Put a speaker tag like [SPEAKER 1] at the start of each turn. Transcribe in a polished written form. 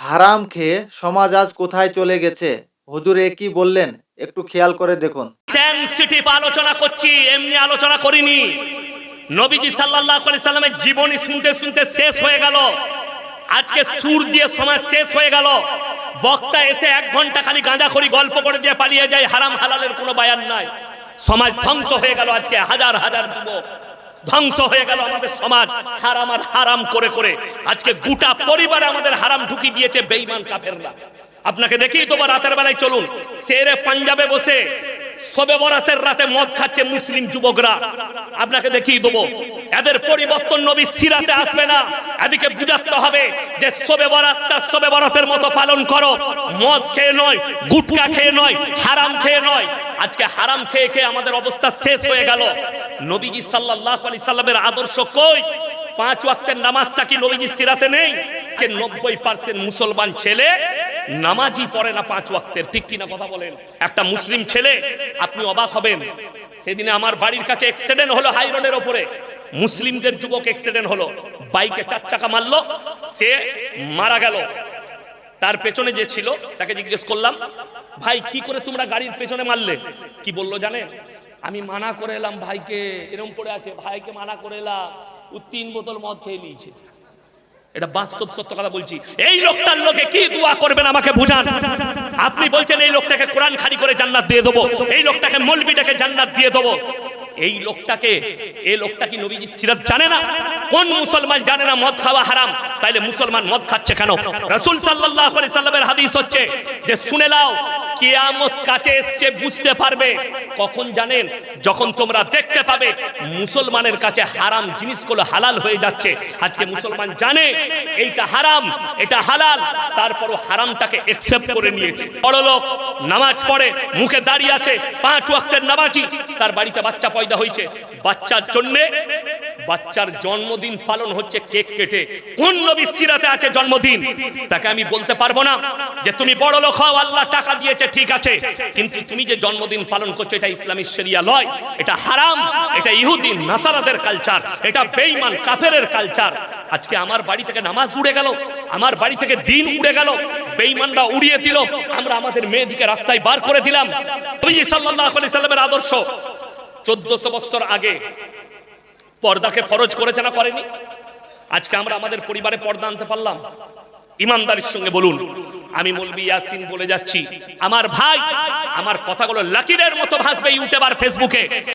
[SPEAKER 1] হারাম খেয়ে সমাজ আজ কোথায় চলে গেছে, হুজুর এ কি বললেন একটু খেয়াল করে দেখুন।
[SPEAKER 2] সেনসিটিভ আলোচনা করছি, এমনি আলোচনা করিনি। নবীজি সাল্লাল্লাহু আলাইহি সাল্লামের জীবনী শুনতে শুনতে শেষ হয়ে গেল। আজকে সুর দিয়ে সমাজ শেষ হয়ে গেল। বক্তা এসে 1 ঘন্টা খালি গাঁজাখড়ি গল্প করে দিয়ে পালিয়ে যায়, হারাম হালালের কোনো বায়ান নাই। সমাজ ধ্বংস হয়ে গেল। আজকে হাজার হাজার যুবক ধ্বংস হয়ে গেল আমাদের সমাজ হারাম আর হারাম করে করে। আজকে গোটা পরিবারে আমাদের হারাম ঢুকি দিয়েছে বেঈমান কাফেররা। আপনাকে দেখিয়ে দেবো, রাতের বেলায় চলুন, শেরে পাঞ্জাবে বসে শবে বরাতের রাতে মদ খাচ্ছে মুসলিম যুবকরা। আপনাকে দেখিয়ে দেবো, এদের পরিবর্তন নবী সিরাতে আসবে না। এদিকে বুঝাতে হবে যে শবে বরাতটা শবে বরাতের মতো পালন করো, মদ খেয়ে নয়, গুটকা খেয়ে নয়, হারাম খেয়ে নয়। আজকে হারাম খেয়ে খেয়ে আমাদের অবস্থা শেষ হয়ে গেল। নবীজি সাল্লাল্লাহু আলাইহি সাল্লামের আদর্শ কই? 5 ওয়াক্তের নামাজটা কি নবীজি সিরাতে নেই? 90% মুসলমান ছেলে নামাজই পড়ে না 5 ওয়াক্তের। ঠিক কিনা কথা বলেন? একটা মুসলিম ছেলে, আপনি অবাক হবেন। সেদিনে আমার বাড়ির কাছে অ্যাক্সিডেন্ট হলো হাই রোডের ওপরে। মুসলিমদের যুবক অ্যাক্সিডেন্ট হলো, বাইকে 4 চাকা মারলো, সে মারা গেল। তার পেছনে যে ছিল তাকে জিজ্ঞেস করলাম, ভাই কি করে তোমরা গাড়ির পেছনে মারলে? কি বললো জানেন? আমি মানা করে এলাম ভাইকে, এরকম পড়ে আছে, ভাইকে মানা করে এলাম, ও 3 বোতল মদ খেয়ে নিয়েছে। এটা বাস্তব সত্য কথা বলছি। এই লোকটার লোকে কি দোয়া করবেন আমাকে বুঝান। আপনি বলছেন এই লোকটাকে কোরআন খানি করে জান্নাত দিয়ে দেবো, এই লোকটাকে মৌলবীটাকে জান্নাত দিয়ে দেবো। এই লোকটা কি নবীজি সিরাত জানে না? কোন মুসলমান জানে না মদ খাওয়া হারাম? তাইলে মুসলমান মদ খাচ্ছে কেন? রাসূল সাল্লাল্লাহু আলাইহি সাল্লামের হাদিস হচ্ছে যে শুনে নাও, কিয়ামত কাছে এসে বুঝতে পারবে কখন জানেন? যখন তোমরা দেখতে পাবে মুসলমানের কাছে হারাম জিনিসগুলো হালাল হয়ে যাচ্ছে। আজকে মুসলমান জানে এইটা হারাম, এটা হালাল, তারপরও হারামটাকে অ্যাকসেপ্ট করে নিয়েছে। বড় লোক নামাজ পড়ে, মুখে দাঁড়িয়ে আছে, 5 ওয়াক্তের নামাজি, তার বাড়িতে বাচ্চা পয়দা হয়েছে, বাচ্চার জন্য বাচ্চার জন্মদিন পালন হচ্ছে কেক কেটে। কোন নবী সিরাতে আছে জন্মদিন? তাকে আমি বলতে পারবো না যে তুমি বড় লোক হও, আল্লাহ টাকা দিয়েছে, ঠিক আছে, কিন্তু তুমি যে জন্মদিন পালন করছো এটা ইসলামী শরিয়া নয়, এটা হারাম, এটা ইহুদি নাসারাদের কালচার, এটা বেঈমান কাফেরের কালচার। আজকে আমার বাড়ি থেকে নামাজ উড়ে গেল, আমার বাড়ি থেকে দিন উড়ে গেল, বেঈমানরা উড়িয়ে দিল, আমরা আমাদের মেয়েদিকে রাস্তায় বার করে দিলাম। নবী সাল্লাল্লাহু আলাইহি সাল্লামের আদর্শ 1400 বছর আগে পর্দাকে ফরজ করেছে না করেনি? আজকে আমরা আমাদের পরিবারে পর্দা আনতে পারলাম? ইমানদারির সঙ্গে বলুন। আমি মৌলভী ইয়াসিন বলে যাচ্ছি, আমার ভাই, আমার কথাগুলো লাকিরের মতো ভাসবে ইউটিউব আর ফেসবুকে।